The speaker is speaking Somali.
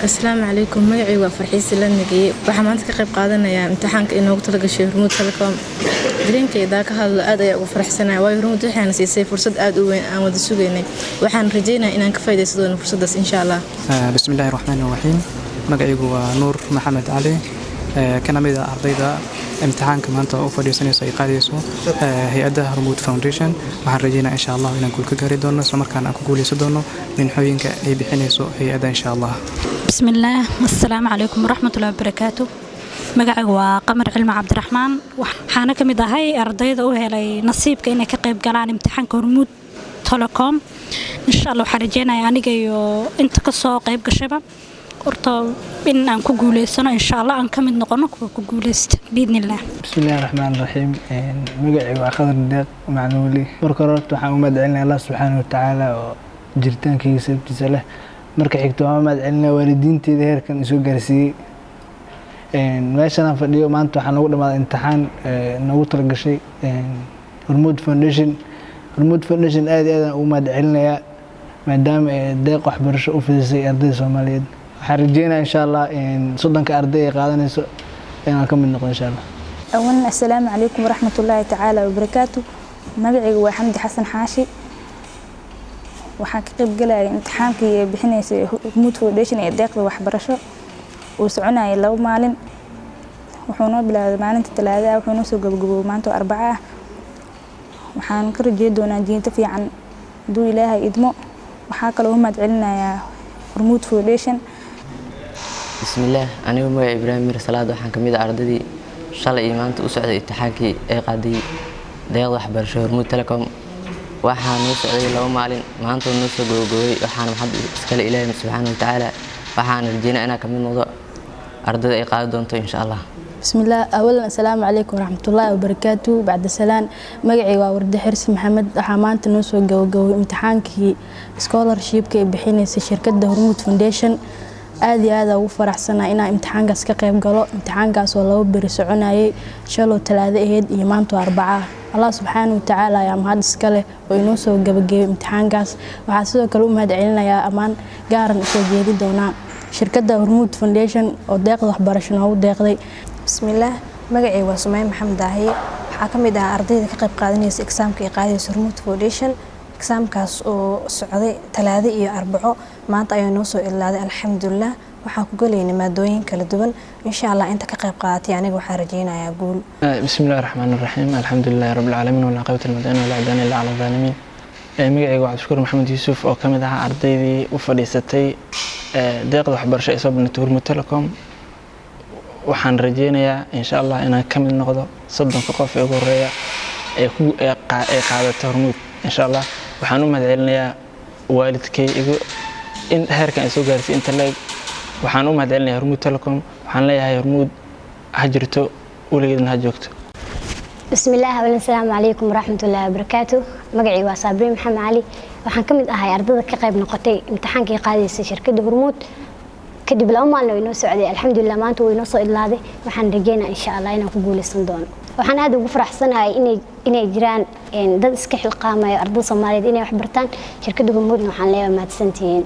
السلام عليكم magacaygu waa farxiis la nagay waxa maanta ka qayb qaadanayaa imtixaanka inoogu tala gashay Hormuud Telecom dareenkayda ka hadlo aad ayaan ugu faraxsanahay way Hormuud waxayna siisay fursad aad u weyn aan wada sugaynay waxaan rajaynayaa inaan ka faa'iideysto doono fursadaas insha Allah bismillaahir rahmaanir rahiim magacaygu waa Nuur Maxamed Ali kana mid ah ardayda imtixaanka maanta oo fadhiisanaysa ay qaadayso hay'adda Hormuud Foundation waxaan rajaynayaa insha Allah inaan ku gaari doono isla markaana aan ku guuleysan doono minxooyinka ay bixinayso hay'adda insha Allah بسم الله السلام عليكم ورحمة الله وبركاته مقعد وقمر علم عبد الرحمن وحنا كميدا هاي أرضية وهي نصيب كأنه كقيب قلعان امتحان هرمود تيليكوم إن شاء الله حرجينا يعني جيو أنت قصة قيب قشبة ورطة إن أنكو جوليسنا إن شاء الله أنكمل نقنق وكجوليست بإذن الله بسم الله الرحمن الرحيم مقعد وأخذ الدق معنولي بركرات وحمد علنا الله سبحانه وتعالى جرتان كي سبت سله marka xigto Maxamed Celina waalidiinteeda heerkan soo gaarsiiyay meeshan aan fadhiyo maanta waxaan ugu dhamaaday imtixaan nagu tala gashay Hormuud Foundation aad u mahad celinaya maadaama deeq waxbarasho u fidisay ardayda Soomaaliyeed waxaan rajaynayaa insha Allah soddonka arday ay qaadanayso inaan ka mid noqdo insha Allah أولا السلام عليكم ورحمة الله تعالى وبركاته magacaygu waa Xamdi Xasan Xaashi waxaan ka qayb galay imtixaankii bixinaysay Hormuud Foundation ee deeqda waxbarasho oo soconayay 2 maalin wuxuuna bilaabay maalinta Talaadada wuxuuna soo gabagaboway maanta Arbacada waxaan ka rajeeyo doonaa jiinta fiican duu Ilaahay idmo waxaa kale oo mahad celinayaa Hormuud Foundation bismillaah anigu magacaygu Ibraahim Mir Salaad waxaan kamid ah ardaydii shalay iyo maanta u socday imtixaankii ay qaaday deeqda waxbarasho Hormuud Telecom waxaan noo socday 2 maalin maanta noo soo gabagabay waxaan maxad iskale Ilaahay subhanahu wa ta'ala waxaan rajaynayaa inaan ka mid noqdo ardayda ay qaadi doonto insha Allah بسم الله أولا السلام عليكم ورحمة الله وبركاته بعد السلام مقعي وورد حرس محمد حمانت نوسو جو امتحانكي سكولرشيب كي بحينيس شركة هرمود فونديشن آدي هذا وفرح سنة إنا امتحانكاس كقيب قالو امتحانكاس والله برسعوناي شالو 3 إيد يمانتو 4 الله سبحانه وتعالى يا مهد اسكاله وينوسو جبجي امتحانكاس وحاسدو كلو مهد علينا يا أمان قارن اسو جيدي دونا شركة هرمود فونديشن oo deeqda waxbarasho oo deeqday بسم الله magacay waa Sumayn Maxamed Daahiye waxa kamid ah ardayda ka qayb qaadanaysa examka ee qaadaysa Hormuud Foundation examkaas oo socday Talaado iyo Arbaco maanta ayaan noo soo ilaaday alxamdulillah waxaan ku galeynay maadooyin kala duwan insha Allah inta ka qayb qaadatay aniga waxaan rajaynayaa guul bismillahir rahmaanir rahiim alxamdulillahi rabbil alamin wal aqibatu lil muttaqin wala adana illa ala zalimin magacaygu waa Cabdishakuur Maxamed Yuusuf oo kamid ah ardaydii u fadhiisatay deeqda waxbarasho ee soo bandhigtay Hormuud Telecom waxaan rajaynayaa insha Allah inaan ka mid noqdo 30 qof ee ugu horeeya ee qaadato Hormuud insha Allah waxaan u mahad celinayaa waalidkay in heerkan ay soo gaarsiin inta leeg waxaan u mahad celinayaa Hormuud Telecom waxaan leeyahay Hormuud ha jirto weligeedna ha joogto بسم الله والسلام عليكم ورحمة الله وبركاته مقعي وصابرين محمد علي waxaan kamid ahay ardayda ka qayb noqotay imtixaankii qaadaysa shirkadda Hormuud kadib laba maalin oo inoo socday alxamdulillah maanta way inoo soo ilaaday waxaan rajaynayaa insha Allah inaan ku guuleysan doono waxaan aad ugu faraxsanahay inay jiraan dad iska xilqaamay ardayda Soomaaliyeed inay wax bartaan shirkadda Hormuud waxaan leeyahay mahadsantihiin